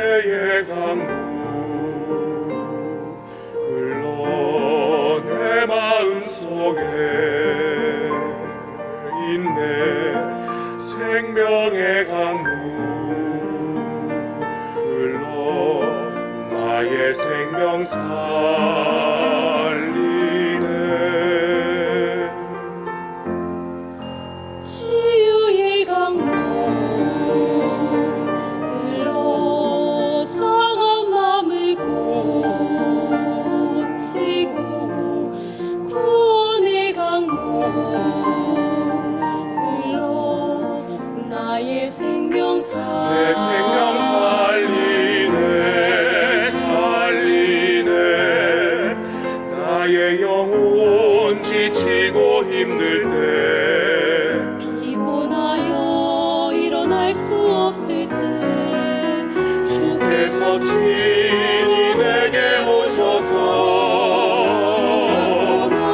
은혜의 강물 흘러 내 마음속에 있네. 생명의 강물 흘러 나의 생명 살리네. 치유의 강물 흘러 상한 맘을 고치고, 구원의 강물 흘러 나의 생명 내 생명 살리네. 살리네. 나의 영혼 지치고 힘들 때, 피곤하여 일어날 수 없을 때, 주께서 친히 내게 오셔서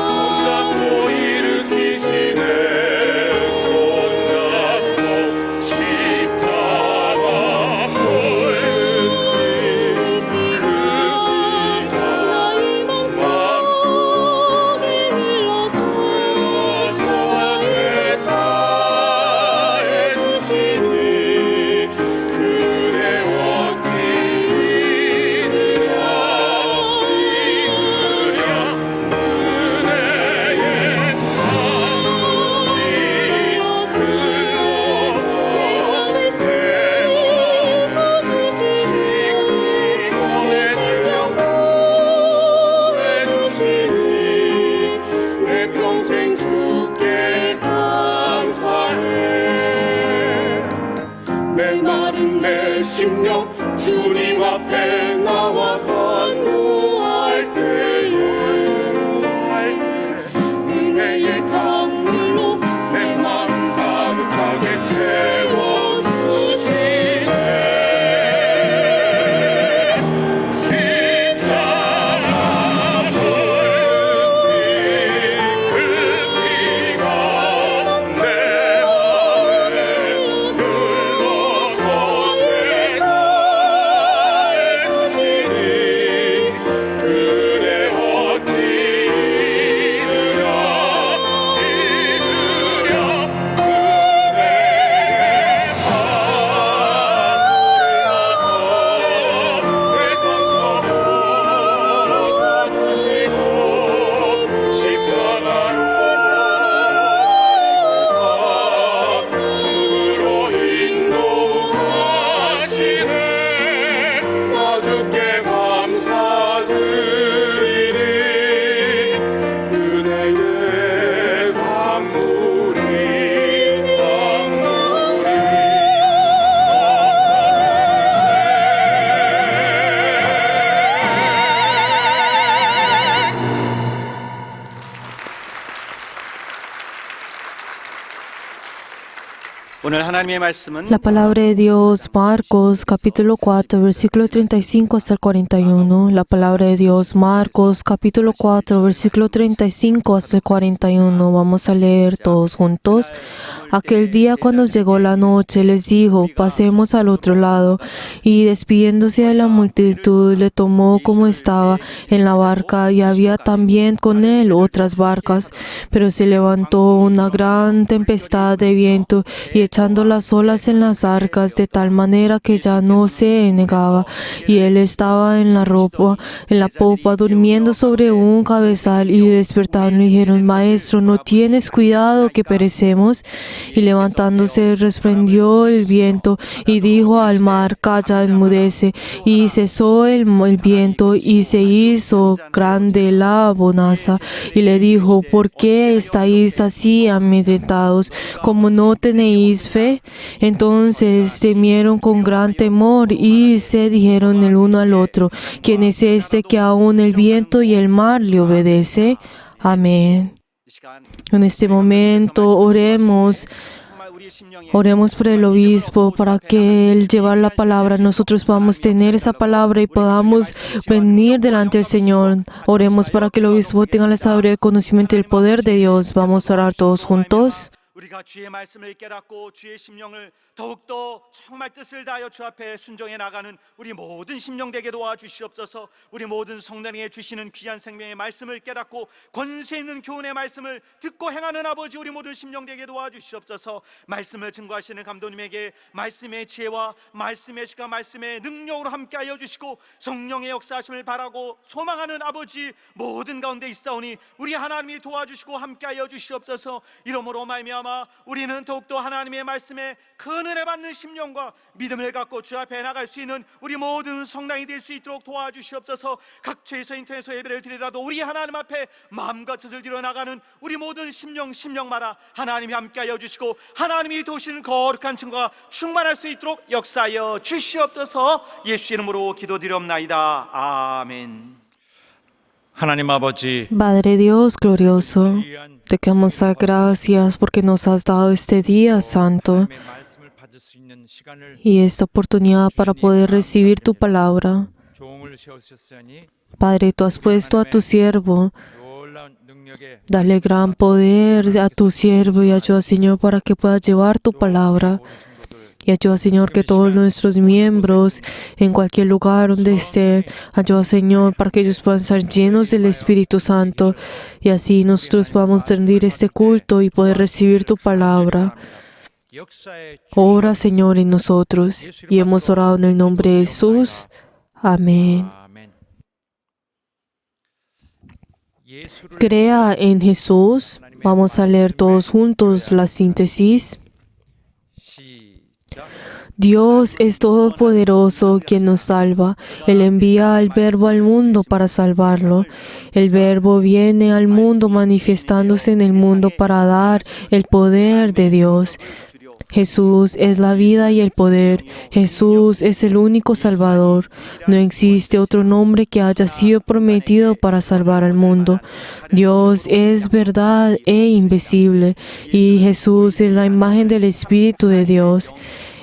손잡고 일으키시네. 손잡고 십자가 붉은 피, 그 피가 나의 맘속에 흘러서 제사해 주시니 그대 어찌 잊으랴. 은혜의 강물이 흘러서 내 서 주시니 내 생명 보내주시니 내 평생 주께 감사해. 메마른 내 심령 주님 앞에 나와 간구할 때에 은혜의 강물로 내 마음 가득하게 채워주시네. 십자가 붉은 피, 그 피가 내 마음에 흘러서 제사해 주시니 그대 어찌 잊으랴. 은혜의 방 흘러서 내 상처 고쳐주시고 십자가로 천국으로 인도하시네. 나 주께 감사드리니 은혜의 강물이 오늘 하나님의 말씀은 La palabra de Dios, Marcos, capítulo 4, versículo 35 hasta el 41. La palabra de Dios, Marcos, capítulo 4, versículo 35 hasta el 41. Vamos a leer todos juntos. Aquel día, cuando llegó la noche, les dijo: pasemos al otro lado. Y despidiéndose de la multitud, le tomó como estaba en la barca, y había también con él otras barcas. Pero se levantó una gran tempestad de viento, y echando las olas en las arcas, de tal manera que ya no se negaba. Y él estaba en la popa, durmiendo sobre un cabezal. Y despertaron y dijeron: Maestro, ¿no tienes cuidado que perecemos? Y levantándose, reprendió el viento y dijo al mar: Calla, enmudece. Y cesó el viento, y se hizo grande la bonanza. Y le dijo: ¿por qué estáis así amedrentados? ¿Cómo no tenéis fe? Entonces temieron con gran temor y se dijeron el uno al otro: ¿quién es este que aún el viento y el mar le obedece? Amén. En este momento oremos por el obispo, para que él llevar la palabra, nosotros podamos tener esa palabra y podamos venir delante del Señor. Oremos para que el obispo tenga la sabiduría, el conocimiento y el poder de Dios. Vamos a orar todos juntos. 우리가 주의 말씀을 깨닫고 주의 심령을 더욱더 정말 뜻을 다하여 주 앞에 순종해 나가는 우리 모든 심령 되게 도와주시옵소서. 우리 모든 성도에게 주시는 귀한 생명의 말씀을 깨닫고 권세 있는 교훈의 말씀을 듣고 행하는 아버지, 우리 모든 심령 되게 도와주시옵소서. 말씀을 증거하시는 감독님에게 말씀의 지혜와 말씀의 시간, 말씀의 능력으로 함께하여 주시고 성령의 역사하심을 바라고 소망하는 아버지, 모든 가운데 있사오니 우리 하나님이 도와주시고 함께하여 주시옵소서. 이러므로 말미암아 우리는 더욱더 하나님의 말씀에 큰 은혜 받는 심령과 믿음을 갖고 주 앞에 나갈 수 있는 우리 모든 성당이 될 수 있도록 도와주시옵소서. 각처에서 인터넷에서 예배를 드리라도 우리 하나님 앞에 마음과 뜻을 드려 나가는 우리 모든 심령마다 하나님이 함께하여 주시고 하나님이 도우시는 거룩한 증거가 충만할 수 있도록 역사하여 주시옵소서. 예수 이름으로 기도드리옵나이다. 아멘. 하나님 아버지, Padre Dios glorioso, 귀한 te queremos dar gracias porque nos has dado este día santo 하나님의 말씀을 받을 수 있는 시간을 y esta oportunidad para poder recibir tu palabra. 종을 세우셨으니 Padre, tú has puesto a tu siervo, 놀라운 능력에 dale gran poder a tu siervo y ayuda, Señor, para que pueda llevar tu palabra. 모든 성도들 Y ayuda, Señor, que todos nuestros miembros, en cualquier lugar donde estén, ayuda, Señor, para que ellos puedan ser llenos del Espíritu Santo y así nosotros podamos rendir este culto y poder recibir tu palabra. 역사의 Ora, Señor, en nosotros. Y hemos orado en el nombre de Jesús. Amén. 아멘. 예수를 Crea en Jesús. Vamos a leer todos juntos la síntesis. 시작. Dios es todopoderoso quien nos salva. Él envía al Verbo al mundo para salvarlo. El Verbo viene al mundo manifestándose en el mundo para dar el poder de Dios. Jesús es la vida y el poder. Jesús es el único Salvador. No existe otro nombre que haya sido prometido para salvar al mundo. Dios es verdad e invisible y Jesús es la imagen del Espíritu de Dios.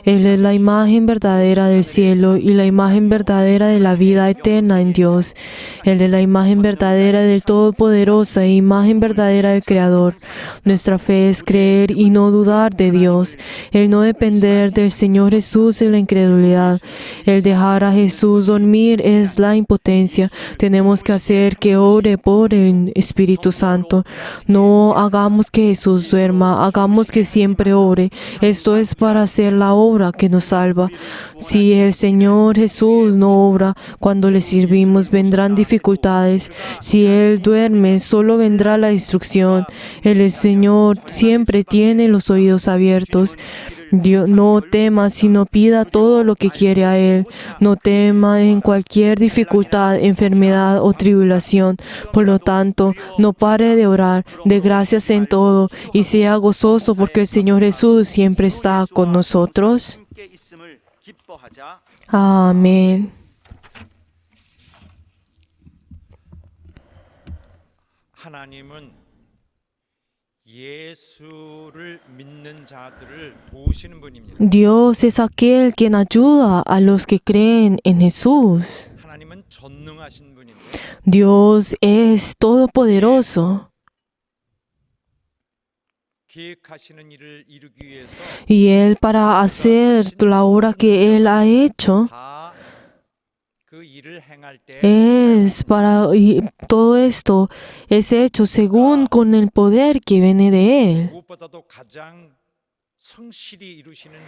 Él es la imagen verdadera del cielo y la imagen verdadera de la vida eterna en Dios. Él es la imagen verdadera del Todopoderoso e imagen verdadera del Creador. Nuestra fe es creer y no dudar de Dios. El no depender del Señor Jesús es la incredulidad. El dejar a Jesús dormir es la impotencia. Tenemos que hacer que ore por el Espíritu Santo. No hagamos que Jesús duerma, hagamos que siempre ore. Esto es para hacer la obra que nos salva. Si el Señor Jesús no obra cuando le sirvimos, vendrán dificultades. Si Él duerme, solo vendrá la destrucción. El Señor siempre tiene los oídos abiertos. Dios, no tema, sino pida todo lo que quiere a Él. No tema en cualquier dificultad, enfermedad o tribulación. Por lo tanto, no pare de orar, de gracias en todo, y sea gozoso porque el Señor Jesús siempre está con nosotros. Amén. 하나님은 예수를 믿는 자들을 도우시는 분입니다. Dios es aquel quien ayuda a los que creen en Jesús. 하나님은 전능하신 분입니다. Dios es todopoderoso. 계획하시는 일을 이루기 위해서 Y Él, para hacer la obra que Él ha hecho, 다 그 일을 행할 때 es para, y todo esto es hecho según con el poder que viene de Él. 무엇보다도 가장 성실히 이루시는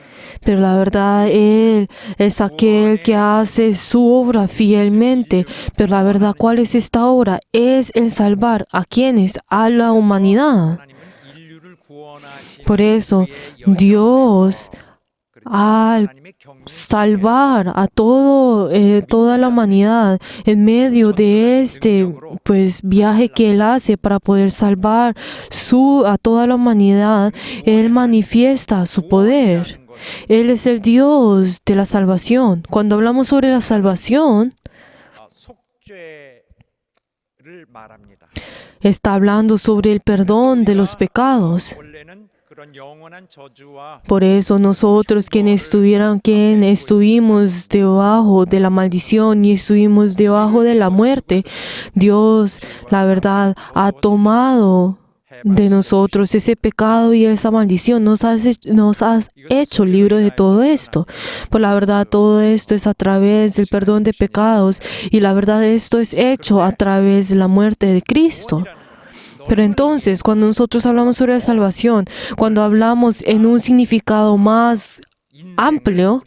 Pero la verdad, Él es aquel que hace su obra fielmente. Pero la verdad, ¿cuál es esta obra? Es el salvar a quienes, a la humanidad. 하나님은 인류를 구원하시는 Por eso, 그의 Dios, al 하나님의 경륜 salvar a toda la humanidad en medio de este viaje que Él hace para poder salvar a toda la humanidad, Él manifiesta su poder. Él es el Dios de la salvación. Cuando hablamos sobre la salvación, 속죄를 말합니다. está hablando sobre el perdón de los pecados. 원래는 그런 영원한 저주와 Por eso nosotros quienes estuvimos debajo de la maldición y estuvimos debajo de la muerte, Dios, la verdad, ha tomado de nosotros. Ese pecado y esa maldición nos has hecho libre de todo esto. Por la verdad, todo esto es a través del perdón de pecados y la verdad, esto es hecho a través de la muerte de Cristo. Pero entonces, cuando nosotros hablamos sobre la salvación, cuando hablamos en un significado más amplio,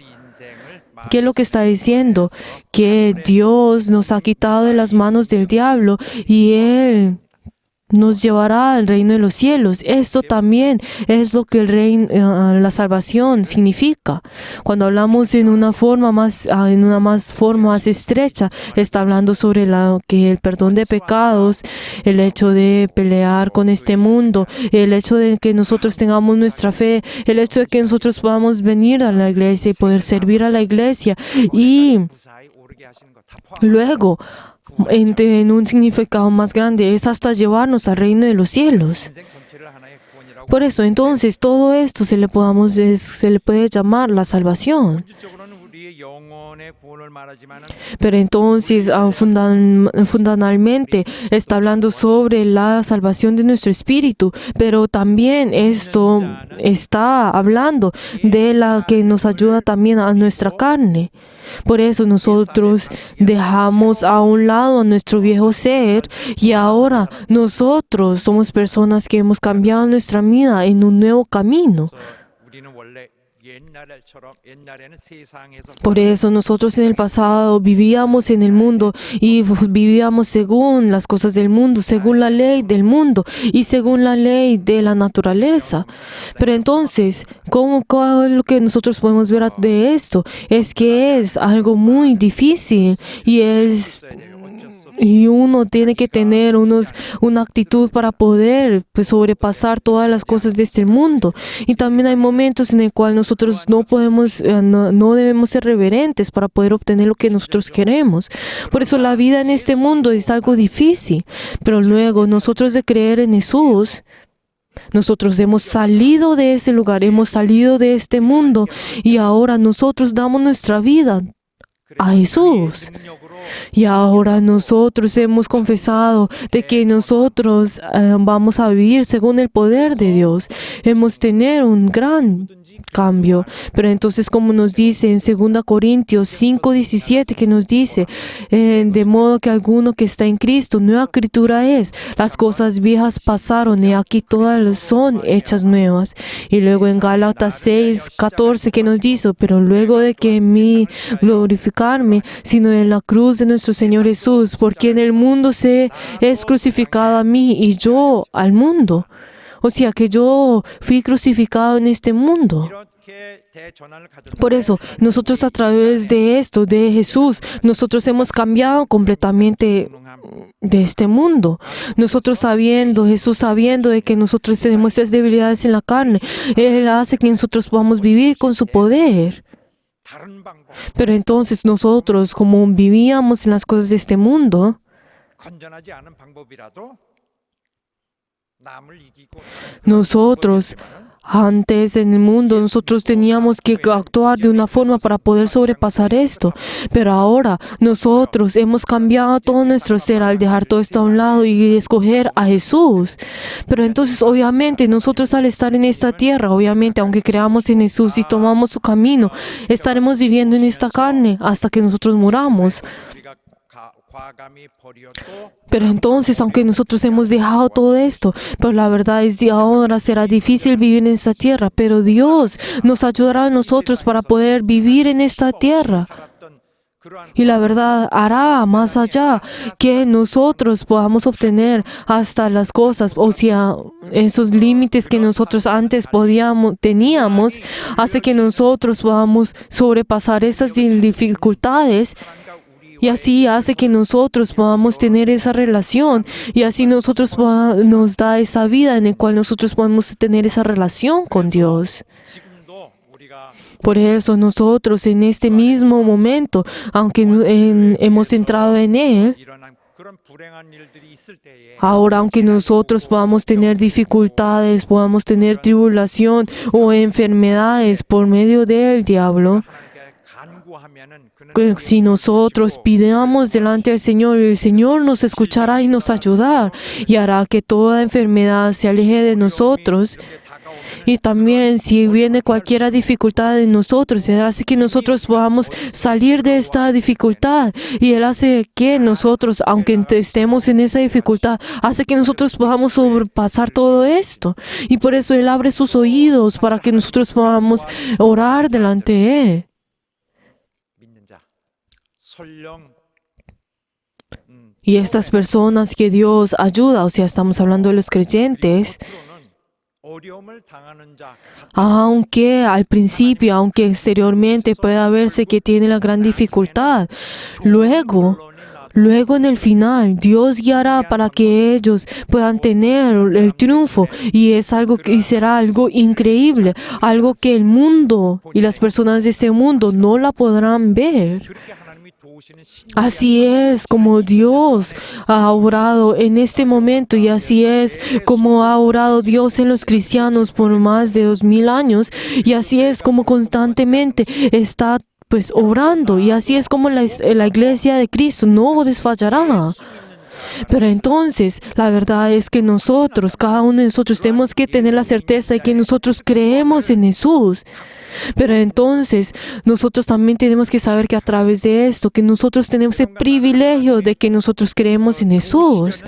¿qué es lo que está diciendo? Que Dios nos ha quitado de las manos del diablo y Él nos llevará al reino de los cielos. Esto también es lo que el reino, la salvación significa. Cuando hablamos en una forma más estrecha, está hablando sobre que el perdón de pecados, el hecho de pelear con este mundo, el hecho de que nosotros tengamos nuestra fe, el hecho de que nosotros podamos venir a la iglesia y poder servir a la iglesia y luego en un significado más grande es hasta llevarnos al reino de los cielos. Por eso, entonces, todo esto se le puede llamar la salvación. Pero entonces, fundamentalmente, está hablando sobre la salvación de nuestro espíritu, pero también esto está hablando de la que nos ayuda también a nuestra carne. Por eso nosotros dejamos a un lado a nuestro viejo ser y ahora nosotros somos personas que hemos cambiado nuestra vida en un nuevo camino. Por eso nosotros en el pasado vivíamos en el mundo y vivíamos según las cosas del mundo, según la ley del mundo y según la ley de la naturaleza. Pero entonces, ¿cuál es lo que nosotros podemos ver de esto? Es que es algo muy difícil y uno tiene que tener una actitud para poder sobrepasar todas las cosas de este mundo. Y también hay momentos en el cual nosotros no debemos ser reverentes para poder obtener lo que nosotros queremos. Por eso la vida en este mundo es algo difícil. Pero luego nosotros de creer en Jesús, nosotros hemos salido de ese lugar, hemos salido de este mundo y ahora nosotros damos nuestra vida a Jesús. Y ahora nosotros hemos confesado de que nosotros vamos a vivir según el poder de Dios. Hemos tenido un gran cambio. Pero entonces, como nos dice en 2 Corintios 5:17, que nos dice, de modo que alguno que está en Cristo, nueva criatura es. Las cosas viejas pasaron y aquí todas son hechas nuevas. Y luego en Gálatas 6:14, que nos dice, pero luego de que mi glorificarme, sino en la cruz de nuestro Señor Jesús, porque en el mundo se es crucificado a mí y yo al mundo. O sea que yo fui crucificado en este mundo. Por eso, nosotros a través de esto, de Jesús, nosotros hemos cambiado completamente de este mundo. Jesús sabiendo de que nosotros tenemos esas debilidades en la carne, Él hace que nosotros podamos vivir con su poder. Pero entonces nosotros, como vivíamos en las cosas de este mundo, nosotros antes en el mundo, nosotros teníamos que actuar de una forma para poder sobrepasar esto. Pero ahora nosotros hemos cambiado todo nuestro ser al dejar todo esto a un lado y escoger a Jesús. Pero entonces, obviamente, nosotros al estar en esta tierra, obviamente, aunque creamos en Jesús y tomamos su camino, estaremos viviendo en esta carne hasta que nosotros muramos. Pero entonces, aunque nosotros hemos dejado todo esto, pero la verdad es que ahora será difícil vivir en esta tierra, pero Dios nos ayudará a nosotros para poder vivir en esta tierra. Y la verdad hará más allá que nosotros podamos obtener hasta las cosas, o sea, esos límites que nosotros antes teníamos, hace que nosotros podamos sobrepasar esas dificultades. Y así hace que nosotros podamos tener esa relación. Y así nosotros nos da esa vida en la cual nosotros podemos tener esa relación con Dios. Por eso nosotros en este mismo momento, aunque hemos entrado en Él, ahora aunque nosotros podamos tener dificultades, podamos tener tribulación o enfermedades por medio del diablo, 기도하면은 그는 que si nosotros pidamos delante del Señor, el Señor nos escuchará y nos ayudará y hará que toda enfermedad se aleje de nosotros. 이렇게 다가오면은 Y también si viene cualquier dificultad en nosotros, Él hace que nosotros podamos salir de esta dificultad. Y Él hace que nosotros, aunque estemos en esa dificultad, hace que nosotros podamos sobrepasar todo esto. Y por eso Él abre sus oídos para que nosotros podamos orar delante de Él. 믿는 자 설령 Y estas personas que Dios ayuda, o sea, estamos hablando de los creyentes, 겉으로는 어려움을 당하는 자 aunque al principio, aunque exteriormente pueda verse que tiene la gran dificultad, luego en el final Dios guiará para que ellos puedan tener el triunfo y es algo y será algo increíble, algo que el mundo y las personas de este mundo no la podrán ver. 그렇게 하나님이 도우시는 신비한 Así es como Dios ha obrado en este momento y así es como ha obrado Dios en los cristianos por más de 2000 años y así es como constantemente está pues obrando y así es como la iglesia de Cristo no desfallará. Pero entonces, la verdad es que nosotros, cada uno de nosotros, tenemos que tener la certeza de que nosotros creemos en Jesús. Pero entonces, nosotros también tenemos que saber que a través de esto, que nosotros tenemos el privilegio de que nosotros creemos en Jesús.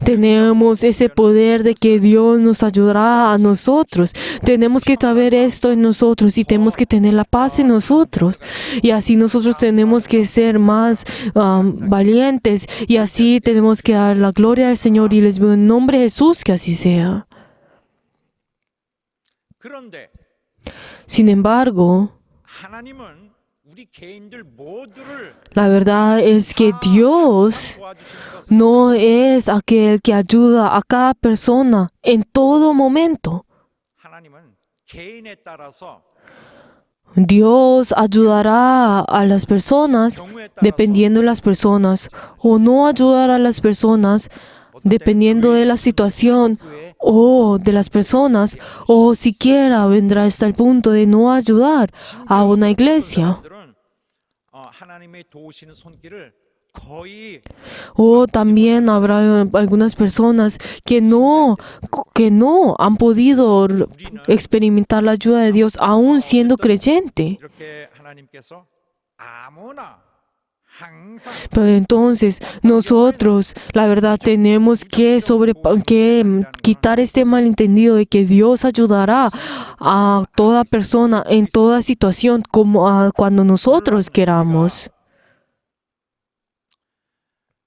Tenemos ese poder de que Dios nos ayudará a nosotros. Tenemos que saber esto en nosotros y tenemos que tener la paz en nosotros. Y así nosotros tenemos que ser más valientes y así tenemos que dar la gloria al Señor y les veo en nombre de Jesús que así sea. 그런데 Sin embargo, 하나님은 우리 개인들 모두를 la verdad es que Dios 도와주시는 것은 no es aquel que ayuda a cada persona en todo momento. 하나님은 개인에 따라서 Dios ayudará a las personas dependiendo de las personas o no ayudará a las personas dependiendo de la situación o de las personas o siquiera vendrá hasta el punto de no ayudar a una iglesia. 사람들은 하나님의 도우시는 손길을 거의 O también habrá algunas personas que no han podido experimentar la ayuda de Dios aún siendo creyente. 이렇게 하나님께서 아무나 항상 Pero entonces nosotros, la verdad, tenemos que quitar este malentendido de que Dios ayudará a toda persona en toda situación como cuando nosotros queramos.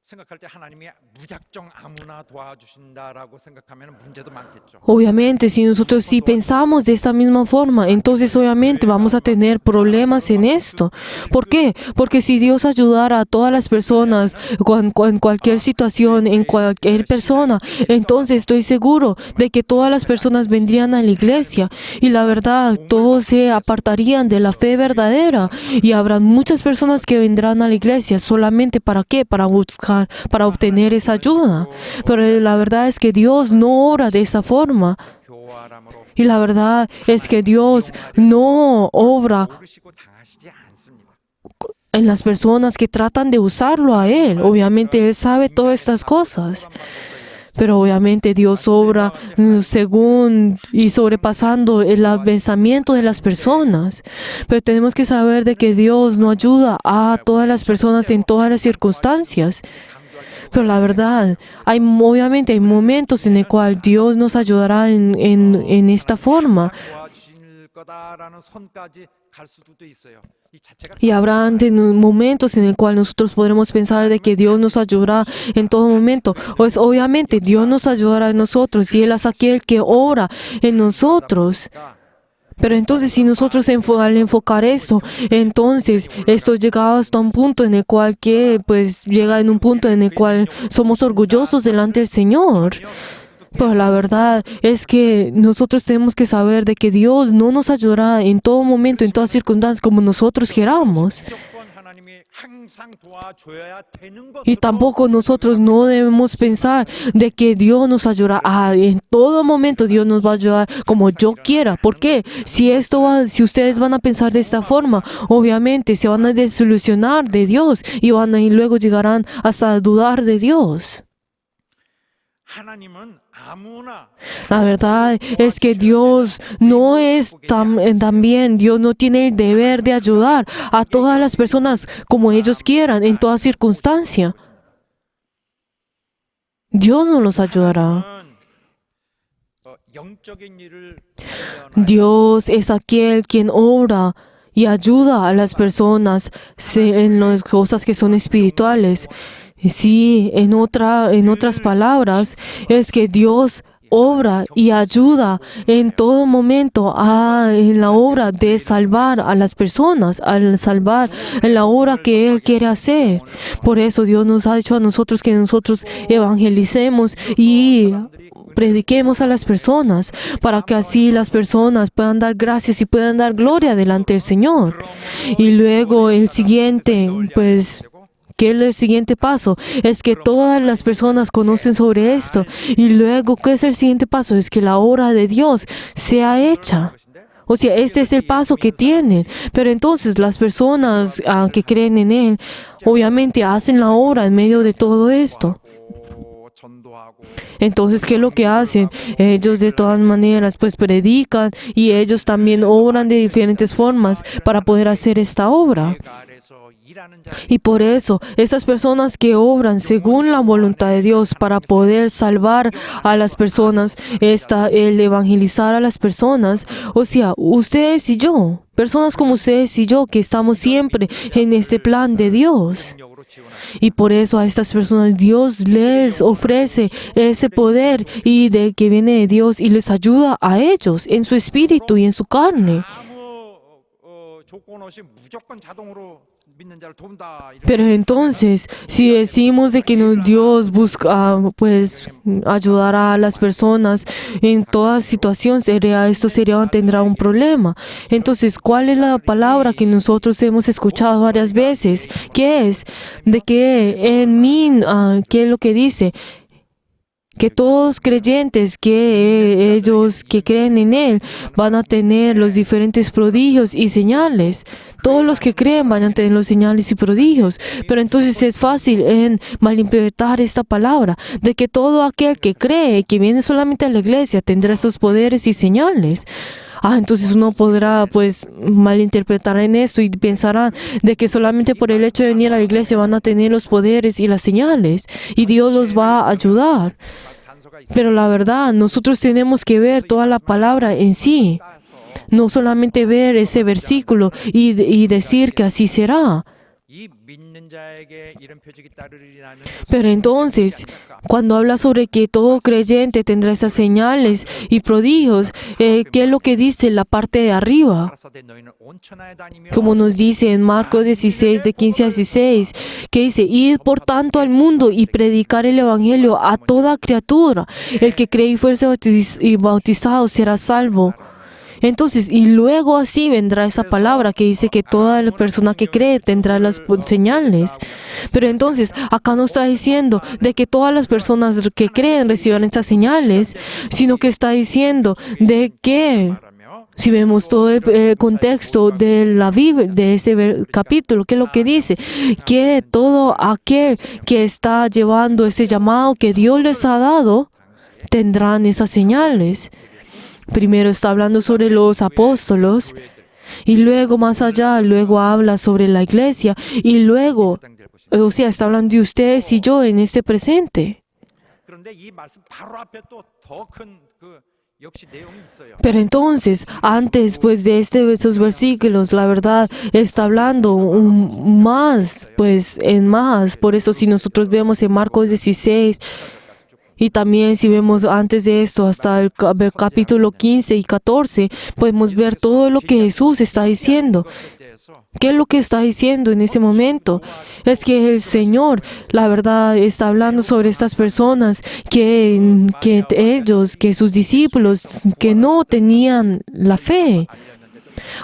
생각할 때 하나님이 무작정 아무나 도와주신다라고 생각하면 문제도 많겠죠. Obviamente, si nosotros si pensamos de esta misma forma, entonces obviamente vamos a tener problemas en esto. ¿Por qué? Porque si Dios ayudara a todas las personas en cualquier situación, en cualquier persona, entonces estoy seguro de que todas las personas vendrían a la iglesia y la verdad, todos se apartarían de la fe verdadera y habrá muchas personas que vendrán a la iglesia solamente ¿para qué? Para obtener esa ayuda. Pero la verdad es que Dios no obra de esa forma. 교활함으로 Y la verdad es que Dios no obra 모르시고 당하시지 않습니다. en las personas que tratan de usarlo a Él. Obviamente Él sabe todas estas cosas. Pero obviamente Dios obra según y sobrepasando el pensamiento de las personas. Pero tenemos que saber de que Dios no ayuda a todas las personas en todas las circunstancias. Pero la verdad, obviamente hay momentos en el cual Dios nos ayudará en esta forma. 도와주실 거다라는 선까지 갈 수도 있어요. 이 자체가 Y habrá momentos en el cual nosotros podremos pensar de que Dios nos ayudará en todo momento. Pues obviamente Dios nos ayudará en nosotros y Él es aquel que obra en nosotros. Pero entonces si nosotros al enfocar esto, entonces esto llega hasta un punto en el cual llega en un punto en el cual somos orgullosos delante del Señor. Pero la verdad es que nosotros tenemos que saber de que Dios no nos ayudará en todo momento, en todas circunstancias como nosotros queramos. 무조건 하나님이 항상 도와줘야 되는 Y 것으로 tampoco nosotros no debemos pensar de que Dios nos ayudará. En todo momento Dios nos va a ayudar como yo quiera. ¿Por qué? Si ustedes van a pensar de esta forma, obviamente se van a desilusionar de Dios y luego llegarán hasta dudar de Dios. 하나님은 아무나 La verdad es que Dios no es también, Dios no tiene el deber de ayudar a todas las personas como ellos quieran en toda circunstancia. Dios no los ayudará. 영적인 일을 Dios es aquel quien obra y ayuda a las personas en las cosas que son espirituales. Sí, en otras palabras, es que Dios obra y ayuda en todo momento en la obra de salvar a las personas, al salvar en la obra que Él quiere hacer. Por eso Dios nos ha dicho a nosotros que nosotros evangelicemos y prediquemos a las personas para que así las personas puedan dar gracias y puedan dar gloria delante del Señor. Y luego el siguiente, pues, ¿qué es el siguiente paso? Es que todas las personas conocen sobre esto. Y luego, ¿qué es el siguiente paso? Es que la obra de Dios sea hecha. O sea, este es el paso que tienen. Pero entonces las personas que creen en Él, obviamente hacen la obra en medio de todo esto. Entonces, ¿qué es lo que hacen? Ellos de todas maneras pues predican y ellos también obran de diferentes formas para poder hacer esta obra. Y por eso, estas personas que obran según la voluntad de Dios para poder salvar a las personas, el evangelizar a las personas, o sea, ustedes y yo, personas como ustedes y yo, que estamos siempre en este plan de Dios. Y por eso a estas personas Dios les ofrece ese poder y de que viene de Dios y les ayuda a ellos en su espíritu y en su carne. 조건 없이 무조건 자동으로 믿는 자를 돕다. Pero entonces, si decimos de que Dios busca, pues, ayudará a las personas en toda situación, tendrá un problema. Entonces, ¿cuál es la palabra que nosotros hemos escuchado varias veces? ¿Qué es? De que en mí, ¿qué es lo que dice? Que todos creyentes, que ellos que creen en Él, van a tener los diferentes prodigios y señales. Todos los que creen van a tener los señales y prodigios. Pero entonces es fácil en malinterpretar esta palabra, de que todo aquel que cree, que viene solamente a la iglesia, tendrá estos poderes y señales. Entonces uno podrá pues malinterpretar en esto y pensará de que solamente por el hecho de venir a la iglesia van a tener los poderes y las señales y Dios los va a ayudar. Pero la verdad, nosotros tenemos que ver toda la palabra en sí, no solamente ver ese versículo y decir que así será. Pero entonces, cuando habla sobre que todo creyente tendrá esas señales y prodigios, ¿qué es lo que dice la parte de arriba? Como nos dice en Marcos 16, de 15 a 16, que dice, id por tanto al mundo y predicar el evangelio a toda criatura. El que cree y fuese bautizado será salvo. Entonces, y luego así vendrá esa palabra que dice que toda la persona que cree tendrá las señales. Pero entonces, acá no está diciendo de que todas las personas que creen reciban estas señales, sino que está diciendo de que, si vemos todo el contexto de la Biblia, de ese capítulo, ¿qué es lo que dice? Que todo aquel que está llevando ese llamado que Dios les ha dado, tendrán esas señales. Primero está hablando sobre los apóstolos y luego más allá, luego habla sobre la iglesia y luego, o sea, está hablando de ustedes y yo en este presente. Pero entonces, antes pues de estos versículos, la verdad está hablando más, pues en más. Por eso si nosotros vemos en Marcos 16, y también si vemos antes de esto hasta el capítulo 15 y 14, podemos ver todo lo que Jesús está diciendo. ¿Qué es lo que está diciendo en ese momento? Es que el Señor, la verdad, está hablando sobre estas personas que sus discípulos, que no tenían la fe.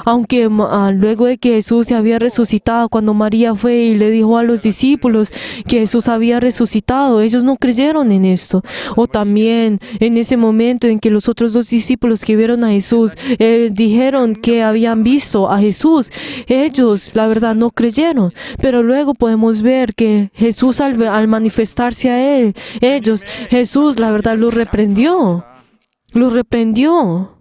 Aunque luego de que Jesús se había resucitado, cuando María fue y le dijo a los discípulos que Jesús había resucitado, ellos no creyeron en esto. O también en ese momento en que los otros dos discípulos que vieron a Jesús dijeron que habían visto a Jesús, ellos la verdad no creyeron. Pero luego podemos ver que Jesús al manifestarse a ellos, Jesús la verdad los reprendió. Los reprendió.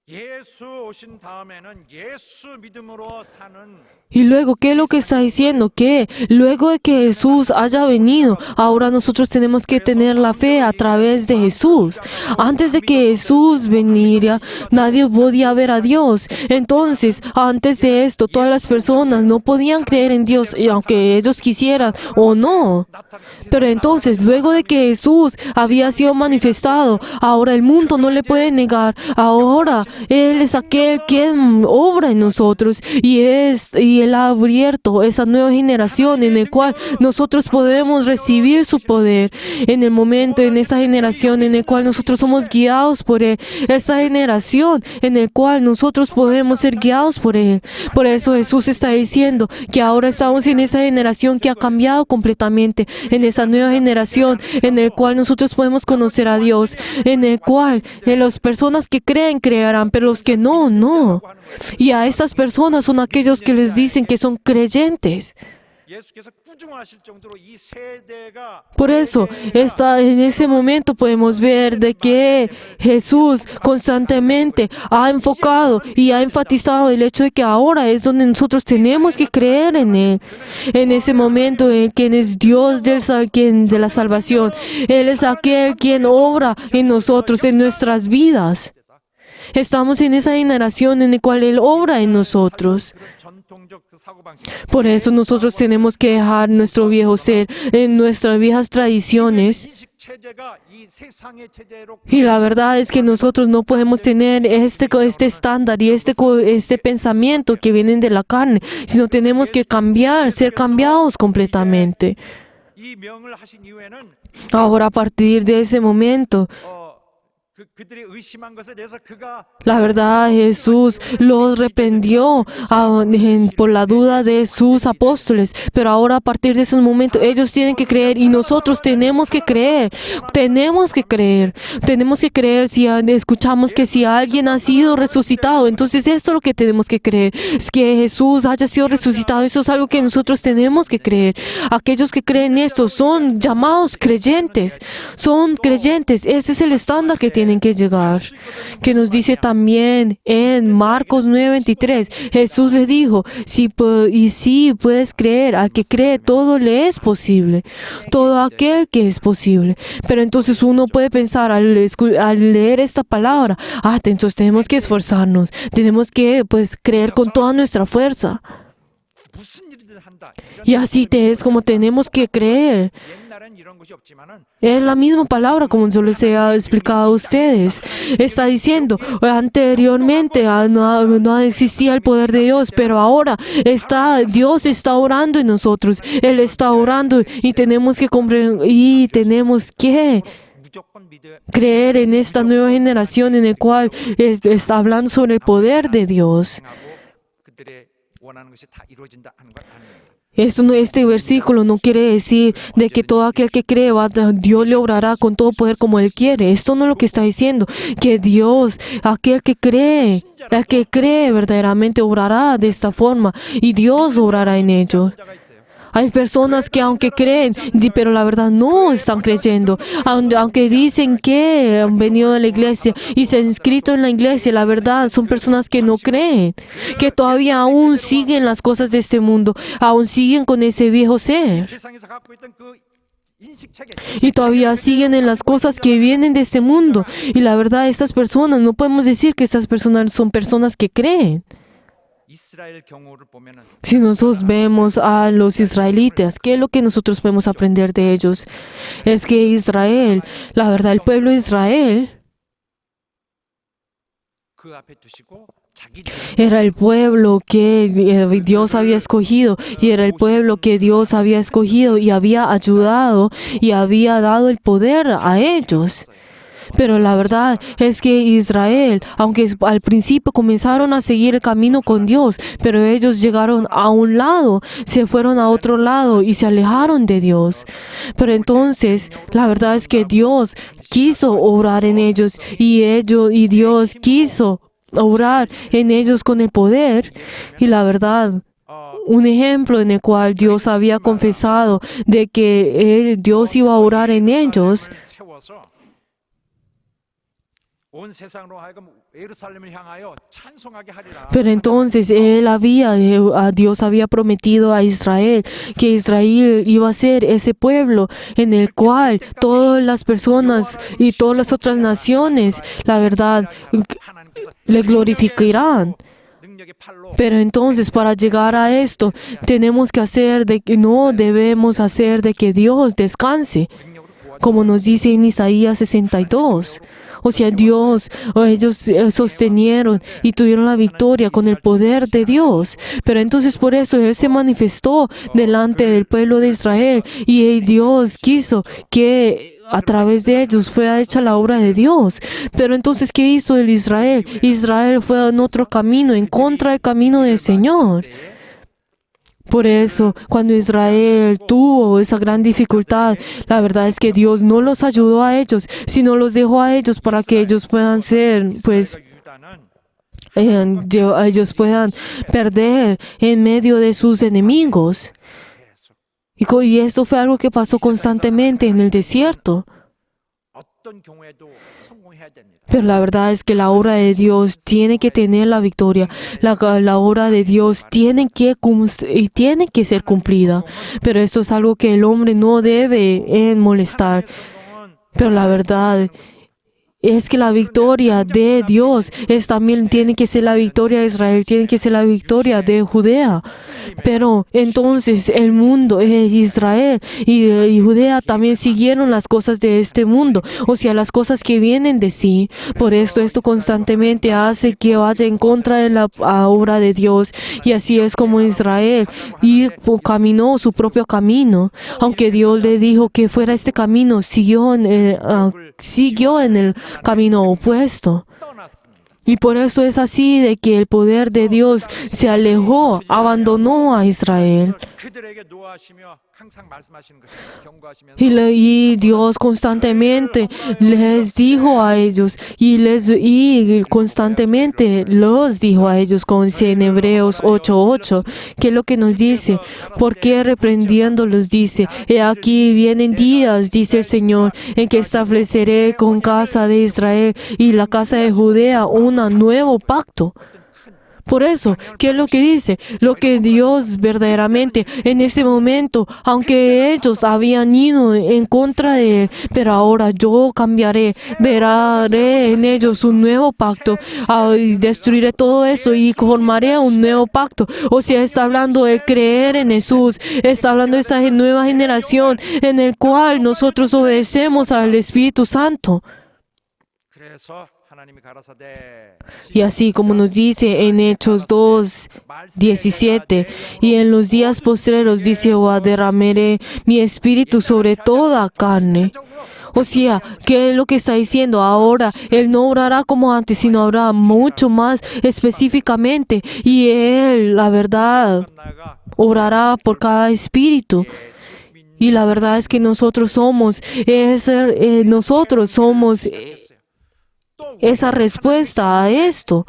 예수 오신 다음에는 예수 믿음으로 사는 Y luego, ¿qué es lo que está diciendo? Que luego de que Jesús haya venido, ahora nosotros tenemos que tener la fe a través de Jesús. Antes de que Jesús viniera, nadie podía ver a Dios. Entonces, antes de esto, todas las personas no podían creer en Dios, y aunque ellos quisieran o no. Pero entonces, luego de que Jesús había sido manifestado, ahora el mundo no le puede negar. Ahora Él es aquel quien obra en nosotros y Él ha abierto esa nueva generación en el cual nosotros podemos recibir su poder. En el momento, en esta generación en el cual nosotros somos guiados por Él. Esta generación en el cual nosotros podemos ser guiados por Él. Por eso Jesús está diciendo que ahora estamos en esa generación que ha cambiado completamente. En esa nueva generación en el cual nosotros podemos conocer a Dios. En el cual las personas que creen creerán, pero los que no, no. Y a estas personas son aquellos que les dicen que son creyentes. 예수께서 꾸중하실 정도로 이 세대가 Por eso, en ese momento podemos ver de que Jesús constantemente ha enfocado y ha enfatizado el hecho de que ahora es donde nosotros tenemos que creer en Él. En ese momento en quien es Dios de la salvación. Él es aquel quien obra en nosotros, en nuestras vidas. Estamos en esa generación en la cual Él obra en nosotros. 전통적 그 사고방식 Por eso nosotros tenemos que dejar nuestro viejo ser, en nuestras viejas tradiciones. 인식 체제가 이 세상의 체제로 Y la verdad es que nosotros no podemos tener este estándar y este pensamiento que vienen de la carne, sino tenemos que cambiar, ser cambiados completamente. 이 명을 하신 이후에는 Ahora, a partir de ese momento, 그들이 의심한 것에 대해서 그가 la verdad, Jesús los reprendió por la duda de sus apóstoles. Pero ahora, a partir de esos momentos, ellos tienen que creer y nosotros tenemos que creer. Tenemos que creer. Tenemos que creer si escuchamos que si alguien ha sido resucitado. Entonces, esto es lo que tenemos que creer. Es que Jesús haya sido resucitado. Eso es algo que nosotros tenemos que creer. Aquellos que creen esto son llamados creyentes. Son creyentes. Ese es el estándar que tienen que llegar, que nos dice también en Marcos 9:23. Jesús le dijo, si puedes creer, al que cree todo le es posible, todo aquel que es posible. Pero entonces uno puede pensar al leer esta palabra, entonces tenemos que esforzarnos, tenemos que creer con toda nuestra fuerza. 무슨 일이든 한다. Y así es como tenemos que creer. 옛날엔 이런 것이 없지만은 Es la misma palabra como yo les he explicado a ustedes. Está diciendo, anteriormente no existía el poder de Dios, pero ahora Dios está orando en nosotros. Él está orando y tenemos que 무조건 믿어야 creer en esta nueva generación en el cual está hablando sobre el poder de Dios. 행하고 그들의 원하는 것이 다 이루어진다 하는 건 아닙니다. Este versículo no quiere decir de que todo aquel que cree, Dios le obrará con todo poder como Él quiere. Esto no es lo que está diciendo. Que Dios, el que cree verdaderamente obrará de esta forma y Dios obrará en ellos. 자가 있어요. Hay personas que aunque creen, pero la verdad no están creyendo. Aunque dicen que han venido a la iglesia y se han inscrito en la iglesia, la verdad son personas que no creen, que todavía aún siguen las cosas de este mundo, aún siguen con ese viejo ser. 세상에서 갖고 있던 그 인식 체계 Y todavía siguen en las cosas que vienen de este mundo. Y la verdad, estas personas, no podemos decir que estas personas son personas que creen. 이스라엘 경우를 보면은 Si nosotros vemos a los israelitas, ¿qué es lo que nosotros podemos aprender de ellos? Es que Israel, la verdad, el pueblo de Israel 그 앞에 두시고 자기들 era el pueblo que Dios había escogido y era el pueblo que Dios había escogido y había ayudado y había dado el poder a ellos. Pero la verdad es que Israel, aunque al principio comenzaron a seguir el camino con Dios, pero ellos llegaron a un lado, se fueron a otro lado y se alejaron de Dios. Pero entonces, la verdad es que Dios quiso obrar en ellos y Dios quiso obrar en ellos con el poder. Y la verdad, un ejemplo en el cual Dios había confesado de que Dios iba a orar en ellos. 세워서 온 세상으로 하여금 예루살렘을 향하여 찬송하게 하리라. Pero entonces Dios había prometido a Israel que Israel iba a ser ese pueblo en el cual todas las personas y todas las otras naciones, la verdad, 하나님께서 le glorificarán. 능력의 팔로 Pero entonces para llegar a esto tenemos que hacer de que no debemos hacer de que Dios descanse, como nos dice en Isaías 62. O sea, ellos sostenieron y tuvieron la victoria con el poder de Dios. Pero entonces por eso Él se manifestó delante del pueblo de Israel y Dios quiso que a través de ellos fue hecha la obra de Dios. Pero entonces, ¿qué hizo el Israel? Israel fue en otro camino, en contra del camino del Señor. Por eso, cuando Israel tuvo esa gran dificultad, la verdad es que Dios no los ayudó a ellos, sino los dejó a ellos para que ellos puedan ser, pues, 유다는 ellos puedan perder en medio de sus enemigos. Y esto fue algo que pasó constantemente en el desierto. 어떤 경우에도 성공해야 됩니다. Pero la verdad es que la obra de Dios tiene que tener la victoria. La obra de Dios tiene que ser cumplida. Pero esto es algo que el hombre no debe molestar. Pero la verdad es que la victoria de Dios también tiene que ser la victoria de Israel, tiene que ser la victoria de Judea. Pero entonces el mundo, Israel y Judea también siguieron las cosas de este mundo, o sea, las cosas que vienen de sí. Por esto constantemente hace que vaya en contra de la obra de Dios. Y así es como Israel caminó su propio camino. Aunque Dios le dijo que fuera este camino, siguió en el camino opuesto. 떠났습니다. Y por eso es así de que el poder de Dios se alejó, abandonó a Israel. 그들에게 노하시며 항상 말씀하시는 것입니다. 경고하시면서 Y Dios constantemente les dijo a ellos y constantemente los dijo a ellos, como dice en Hebreos 8:8, que es lo que nos dice, ¿por qué reprendiéndolos dice? He aquí vienen días, dice el Señor, en que estableceré con casa de Israel y la casa de Judea un nuevo pacto. Por eso, ¿qué es lo que dice? Lo que Dios verdaderamente en ese momento, aunque ellos habían ido en contra de Él, pero ahora yo cambiaré, veré en ellos un nuevo pacto, y destruiré todo eso y formaré un nuevo pacto. O sea, está hablando de creer en Jesús, está hablando de esa nueva generación en el cual nosotros obedecemos al Espíritu Santo. 그래서 하나님이 가라사대 Y así como nos dice en Hechos 2:17, y en los días postreros, dice Jehová, derramaré mi espíritu sobre toda carne. O sea, ¿qué es lo que está diciendo? Ahora Él no orará como antes, sino habrá mucho más específicamente. Y Él, la verdad, 나가 orará por cada espíritu. Y la verdad es que nosotros somos esa respuesta a esto.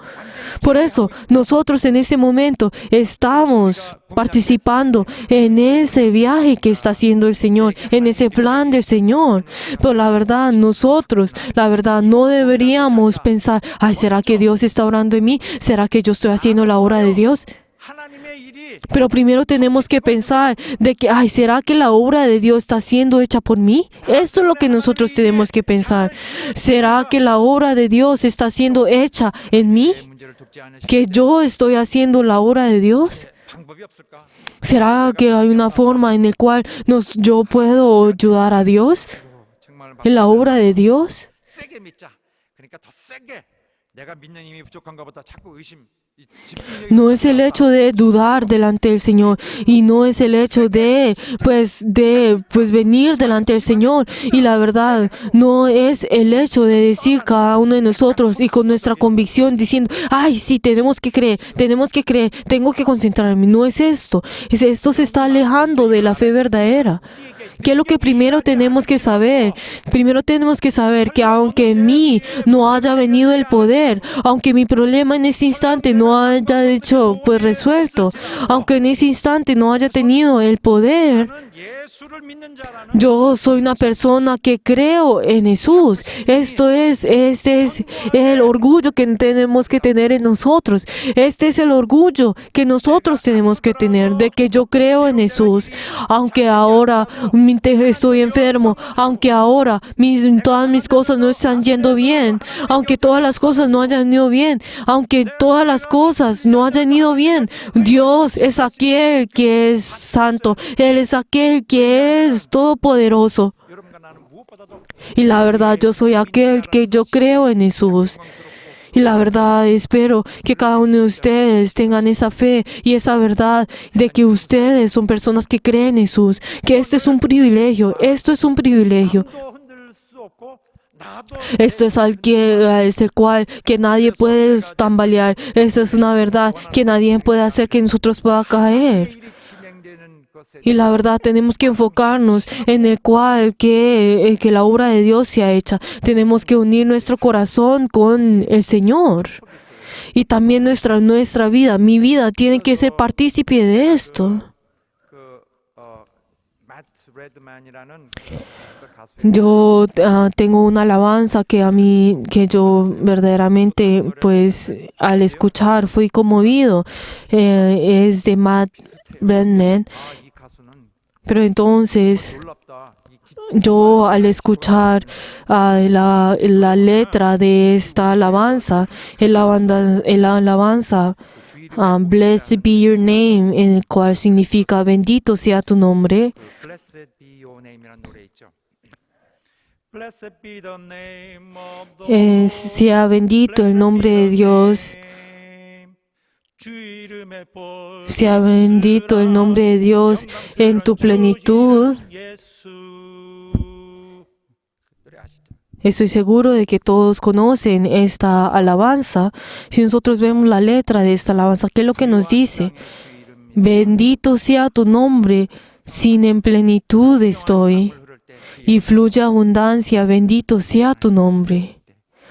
Por eso, nosotros en ese momento estamos participando en ese viaje que está haciendo el Señor, en ese plan del Señor. Pero la verdad, nosotros, no deberíamos pensar, ay, ¿será que Dios está orando en mí? ¿Será que yo estoy haciendo la obra de Dios? 하나님의 일이 Pero primero tenemos que pensar de que, ay, ¿será que la obra de Dios está siendo hecha por mí? Esto es lo que nosotros tenemos que pensar. ¿Será que la obra de Dios está siendo hecha en mí? 문제를 돕지 않으시는 ¿Que yo estoy haciendo la obra de Dios? 방법이 없을까? ¿Será que hay una forma en la cual yo puedo ayudar a Dios 정말 en la obra de Dios? 세게 믿자. 그러니까 더 세게 내가 믿는 힘이 부족한가 보다 자꾸 No es el hecho de dudar delante del Señor y no es el hecho de venir delante del Señor, y la verdad no es el hecho de decir cada uno de nosotros y con nuestra convicción diciendo, ay, sí, tenemos que creer, tengo que concentrarme. No es esto, esto se está alejando de la fe verdadera. ¿Qué es lo que primero tenemos que saber? Primero tenemos que saber que aunque en mí no haya venido el poder, aunque mi problema en ese instante no haya hecho resuelto, aunque en ese instante no haya tenido el poder, 예수를 믿는 자라는 yo soy una persona que creo en Jesús. Este es el orgullo que tenemos que tener en nosotros. Este es el orgullo que nosotros tenemos que tener, de que yo creo en Jesús. Aunque ahora estoy enfermo, aunque ahora todas mis cosas no están yendo bien, aunque todas las cosas no hayan ido bien, aunque todas las cosas no hayan ido bien, Dios es aquel que es santo. Él es aquel que es todopoderoso. 여러분과 나는 무엇보다도 Y la verdad, yo soy aquel que yo creo en Jesús. Y la verdad, espero que cada uno de ustedes tengan esa fe y esa verdad de que ustedes son personas que creen en Jesús, que esto es un privilegio, esto es un privilegio. 또 흔들 수 없고 나도 Esto es el cual que nadie puede tambalear. Esta es una verdad que nadie puede hacer que nosotros pueda caer. 일이 진행되는 것에 Y la verdad, tenemos que enfocarnos en el cual que la obra de Dios sea hecha. Tenemos que unir nuestro corazón con el Señor. Y también nuestra vida, mi vida, tiene que ser partícipe de esto. 마트 레드만이라는 가수 Yo tengo una alabanza que yo verdaderamente, al escuchar fui conmovido. Es de Matt Redman. 이 가수는 Pero entonces, 놀랍다. 이 yo al escuchar la letra de esta alabanza, la alabanza Blessed be your name, en el cual significa bendito sea tu nombre. Blessed be your name이라는 노래 있죠. Blessed be the name of the Sea bendito el nombre de Dios. 주 이름의 볼 Sea bendito el nombre de Dios en tu plenitud. 예수. 노래 아시죠? Estoy seguro de que todos conocen esta alabanza. Si nosotros vemos la letra de esta alabanza, ¿qué es lo que nos dice? Bendito sea tu nombre, sin en plenitud estoy, y fluye abundancia, bendito sea tu nombre.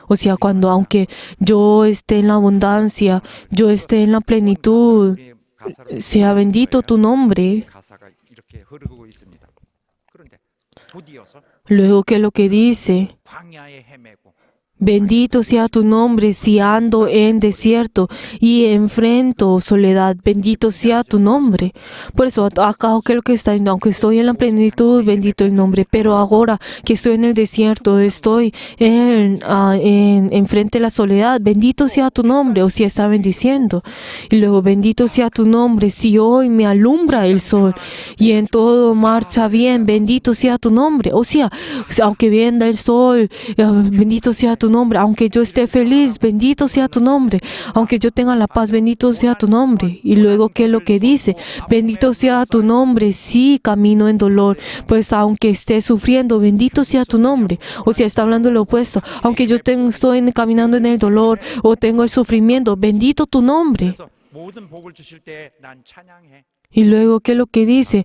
O sea, aunque yo esté en la abundancia, yo esté en la plenitud, sea bendito tu nombre. 가사가 이렇게 흐르고 있습니다. 그런데 곧이어서 Luego, ¿qué es lo que dice? 광야에 헤매고 Bendito sea tu nombre si ando en desierto y enfrento soledad. Bendito sea tu nombre. Por eso, acá, ¿qué es lo que está diciendo? Aunque estoy en la plenitud, bendito el nombre. Pero ahora que estoy en el desierto, estoy enfrente de la soledad. Bendito sea tu nombre. O si está bendiciendo. Y luego, bendito sea tu nombre si hoy me alumbra el sol y en todo marcha bien. Bendito sea tu nombre. O sea, aunque venga el sol, bendito sea tu nombre. Aunque yo esté feliz, bendito sea tu nombre. Aunque yo tenga la paz, bendito sea tu nombre. Y luego, ¿qué es lo que dice? Bendito sea tu nombre si camino en dolor. Pues aunque esté sufriendo, bendito sea tu nombre. O sea, está hablando lo opuesto. Aunque yo estoy caminando en el dolor o tengo el sufrimiento, bendito tu nombre. 그래서 모든 복을 주실 때 난 찬양해. Y luego, ¿qué es lo que dice?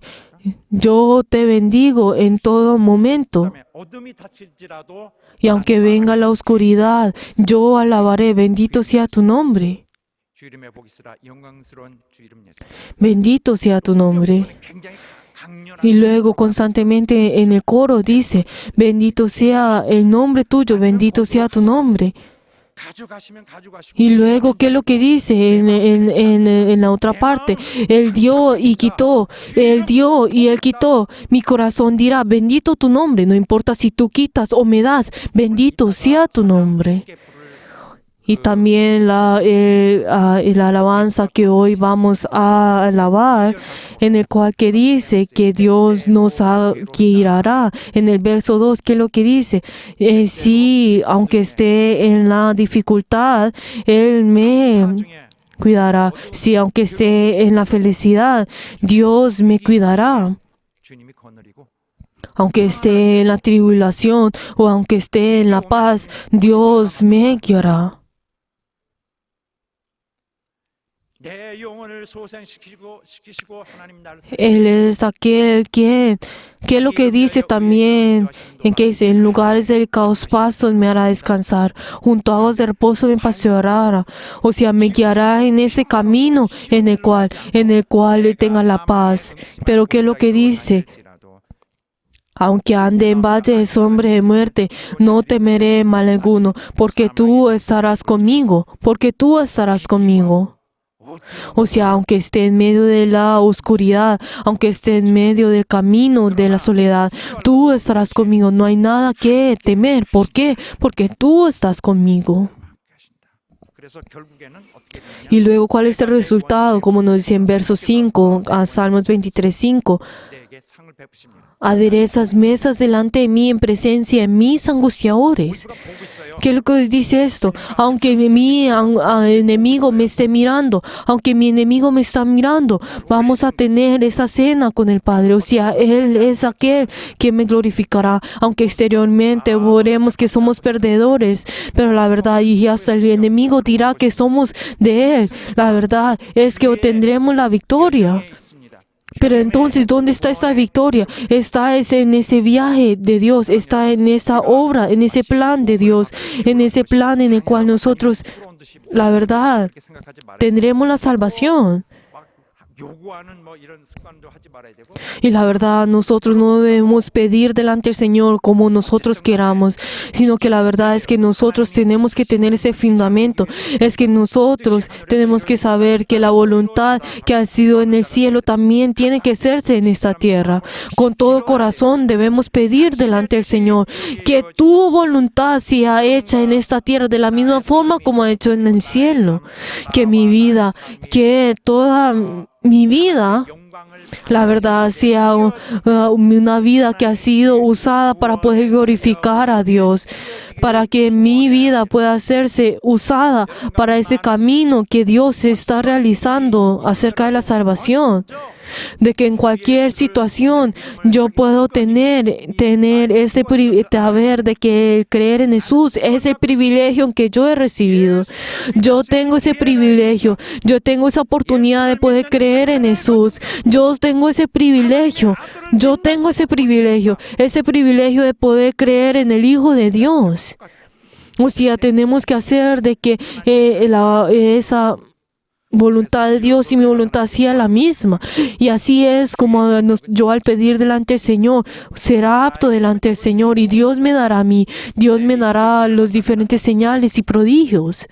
Yo te bendigo en todo momento. 그다음에 어둠이 닫힐지라도 Y aunque venga la oscuridad, yo alabaré. Bendito sea tu nombre. 주 이름의 복이 있으라 영광스러운 주 이름 예수. Bendito sea tu nombre. 굉장히 강렬한 Y luego constantemente en el coro dice, bendito sea el nombre tuyo, bendito sea tu nombre. 가져가시면 가져가시고 Y luego, ¿qué es lo que dice en la otra parte? Él dio y quitó, Él dio y Él quitó. Mi corazón dirá, bendito tu nombre, no importa si tú quitas o me das, bendito sea tu nombre. Y también la alabanza que hoy vamos a alabar, en el cual que dice que Dios nos guiará. En el verso 2, ¿qué es lo que dice? Sí, aunque esté en la dificultad, Él me cuidará. Si aunque esté en la felicidad, Dios me cuidará. 주님이 거느리고 Aunque esté en la tribulación o aunque esté en la paz, Dios me guiará. 내 영혼을 시키시고 하나님 나를 Él es aquel que es lo que dice también, en que dice, en lugares delicados pastos me hará descansar, junto a aguas de reposo me pastoreará, o sea, me guiará en ese camino en el cual tenga la paz. Pero ¿qué es lo que dice? Aunque ande en valle de sombra de muerte, no temeré mal alguno, porque tú estarás conmigo, porque tú estarás conmigo. O sea, aunque esté en medio de la oscuridad, aunque esté en medio del camino de la soledad, tú estarás conmigo. No hay nada que temer. ¿Por qué? Porque tú estás conmigo. 그래서 결국에는 어떻게 되느냐? Y luego, ¿cuál es el resultado? Como nos dice en verso 5, a Salmos 23:5. 내게 상을 베푸십니다. Aderezas mesas delante de mí en presencia de mis angustiadores. 보고 있어요. ¿Qué es lo que dice esto? Aunque mi enemigo me esté mirando, aunque mi enemigo me está mirando, vamos a tener esa cena con el Padre. O sea, Él es aquel que me glorificará. Aunque exteriormente veremos que somos perdedores, pero la verdad, y hasta el enemigo dirá que somos de Él, la verdad es que obtendremos la victoria. 있습니다. Pero entonces, ¿dónde está esa victoria? Está en ese viaje de Dios, está en esa obra, en ese plan de Dios, en ese plan en el cual nosotros, la verdad, 그렇게 생각하지 말아야 tendremos la salvación. 막 요구하는 뭐 이런 습관도 하지 말아야 되고 Y la verdad, nosotros no debemos pedir delante del Señor como nosotros queramos, sino que la verdad es que nosotros tenemos que tener ese fundamento. Es que nosotros tenemos que saber que la voluntad que ha sido en el cielo también tiene que hacerse en esta tierra. Con todo corazón debemos pedir delante del Señor que tu voluntad sea hecha en esta tierra de la misma forma como ha hecho en el cielo. Que mi vida, que toda mi vida, 영광을 la verdad, sea una vida que ha sido usada para poder glorificar a Dios, para que mi vida pueda hacerse usada para ese camino que Dios está realizando acerca de la salvación. De que en cualquier situación yo puedo tener ese saber de que el creer en Jesús es el privilegio que yo he recibido. Yo tengo ese privilegio, yo tengo esa oportunidad de poder creer en Jesús. Yo tengo ese privilegio, ese privilegio de poder creer en el Hijo de Dios. O sea, tenemos que hacer de que esa voluntad de Dios y mi voluntad sea la misma. Y así es como yo al pedir delante del Señor, será apto delante del Señor y Dios me dará a mí. Dios me dará los diferentes señales y prodigios.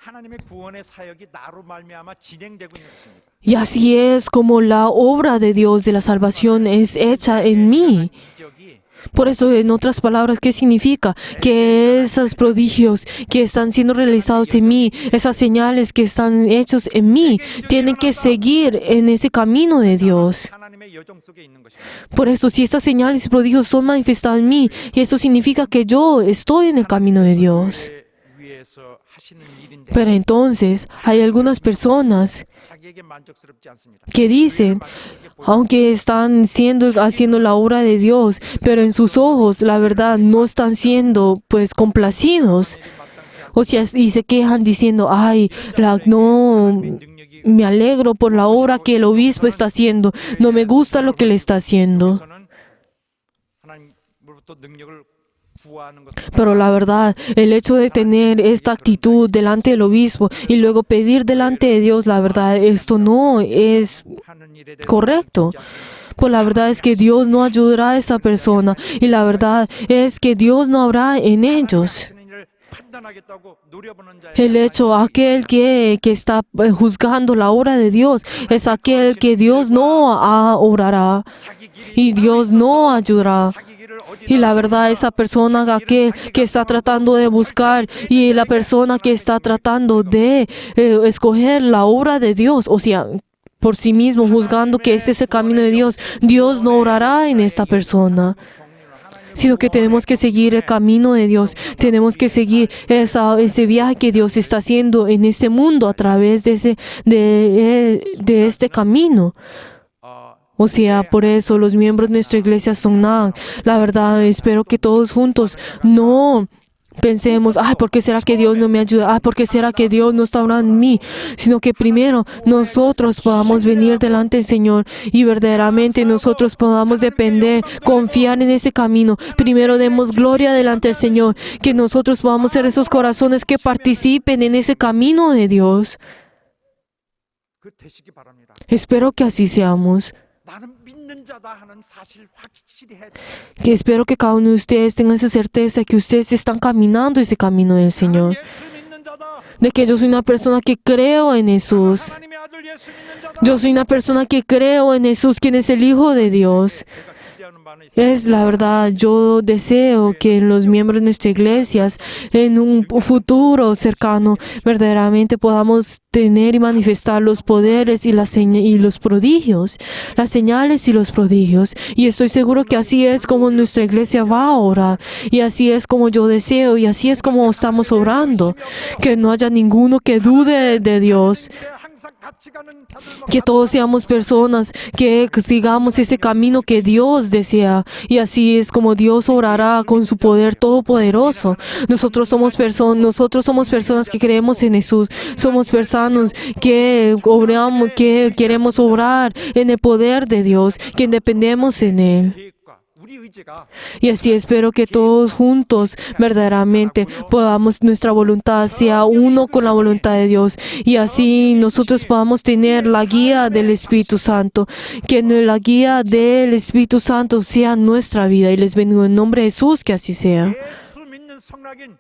하나님의 구원의 사역이 나로 말미암아 진행되고 있는 것입니다. Y así es como la obra de Dios de la salvación es hecha en mí. 기적이 Por eso, en otras palabras, ¿qué significa? Que esos prodigios que están siendo realizados en mí, esas señales que están hechos en mí, tienen que seguir en ese camino de Dios. 하나님의 여정 속에 있는 것입니다. Por eso, si estas señales y prodigios son manifestados en mí, y eso significa que yo estoy en el camino de Dios. 위해서 하시는 일인데 Pero entonces, hay algunas personas 자기에게 만족스럽지 않습니다. que dicen, aunque están haciendo la obra de Dios, pero en sus ojos, la verdad, no están siendo, pues, complacidos. O sea, y se quejan diciendo, ay, no, me alegro por la obra que el obispo está haciendo, no me gusta lo que le está haciendo. 그래서는 하나님으로부터 능력을 구하는 것은 Pero la verdad, el hecho de tener esta actitud delante del obispo y luego pedir delante de Dios, la verdad, esto no es 하는 일에 대해서 correcto. Pues la verdad es que Dios no ayudará a esa persona y la verdad es que Dios no habrá en ellos. 하시는 일을 판단하겠다고 노려보는 자의 El hecho, aquel que está juzgando la obra de Dios es aquel que Dios no obrará 자기 길이 y Dios no ayudará. 자기 길을 어디다 Y la verdad, esa persona aquel que está tratando de buscar y la persona que está tratando de escoger la obra de Dios, o sea, por sí mismo juzgando que este es el camino de Dios, Dios no obrará en esta persona. sino que tenemos que seguir el camino de Dios. Tenemos que seguir ese viaje que Dios está haciendo en este mundo a través de este camino. O sea, por eso los miembros de nuestra iglesia son nada. La verdad, espero que todos juntos no pensemos, ay, ¿por qué será que Dios no me ayuda? Ay, ¿por qué será que Dios no está orando en mí? Sino que primero nosotros podamos venir delante del Señor y verdaderamente nosotros podamos depender, confiar en ese camino. Primero demos gloria delante del Señor, que nosotros podamos ser esos corazones que participen en ese camino de Dios. 그 되시기 바랍니다. Espero que así seamos. 나는 믿는 자다 하는 사실 확실히 해야 돼요. Que espero que cada uno de ustedes tenga esa certeza que ustedes están caminando ese camino del Señor. 예수 믿는 자다. De que yo soy una persona que creo en Jesús. 하나님의 아들 예수 믿는 자다. Yo soy una persona que creo en Jesús, quien es el Hijo de Dios. 제가 기대하는 바는 있습니다. Es la verdad, yo deseo que los miembros de nuestras iglesias en un futuro cercano verdaderamente podamos tener y manifestar los poderes y los prodigios, las señales y los prodigios. Y estoy seguro que así es como nuestra iglesia va a orar. Y así es como yo deseo y así es como estamos orando. Que no haya ninguno que dude de Dios. 항상 같이 가는 자들만 Que todos seamos personas que sigamos ese camino que Dios desea. Y así es como Dios orará con su poder todopoderoso. Nosotros somos personas que creemos en Jesús. Somos personas que obramos, que queremos obrar en el poder de Dios, que dependemos en Él. 계획과 우리 의지가 Y así espero que todos juntos verdaderamente podamos, nuestra voluntad sea uno con la voluntad de Dios. Y así nosotros podamos tener la guía del Espíritu Santo. Que la guía del Espíritu Santo sea nuestra vida. Y les bendigo en nombre de Jesús, que así sea. 예수 믿는 성락인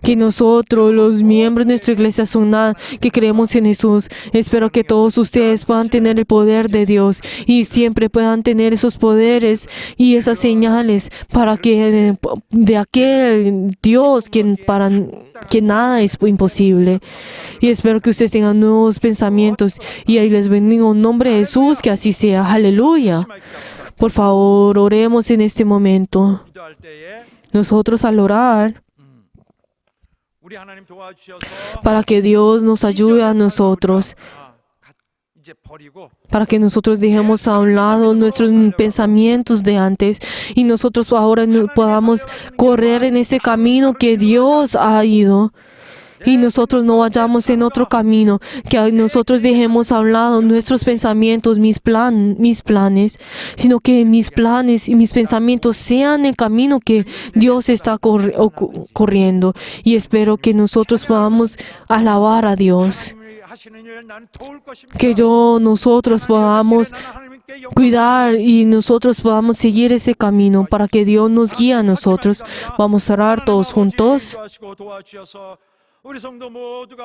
Que nosotros, los miembros de nuestra iglesia son nada, que creemos en Jesús. Espero que todos ustedes puedan tener el poder de Dios y siempre puedan tener esos poderes y esas señales para que de aquel Dios que nada es imposible. Y espero que ustedes tengan nuevos pensamientos y ahí les bendigo en nombre de Jesús, que así sea. Aleluya. Por favor, oremos en este momento. 기도할 때에 Nosotros al orar, 우리 하나님 도와주셔서 para que Dios nos ayude a nosotros, 이제 버리고 para que nosotros dejemos a un lado nuestros pensamientos de antes y nosotros ahora podamos correr en ese camino que Dios ha ido. Y nosotros no vayamos en otro camino, que nosotros dejemos a un lado nuestros pensamientos, mis planes, sino que mis planes y mis pensamientos sean el camino que Dios está corriendo. Y espero que nosotros podamos alabar a Dios, 하나님이 하시는 일을 나는 도울 것입니다. que nosotros podamos 나는 하나님께 cuidar y nosotros podamos seguir ese camino para que Dios nos guíe a nosotros. Vamos a orar todos juntos. 도와주셔서 우리 성도 모두가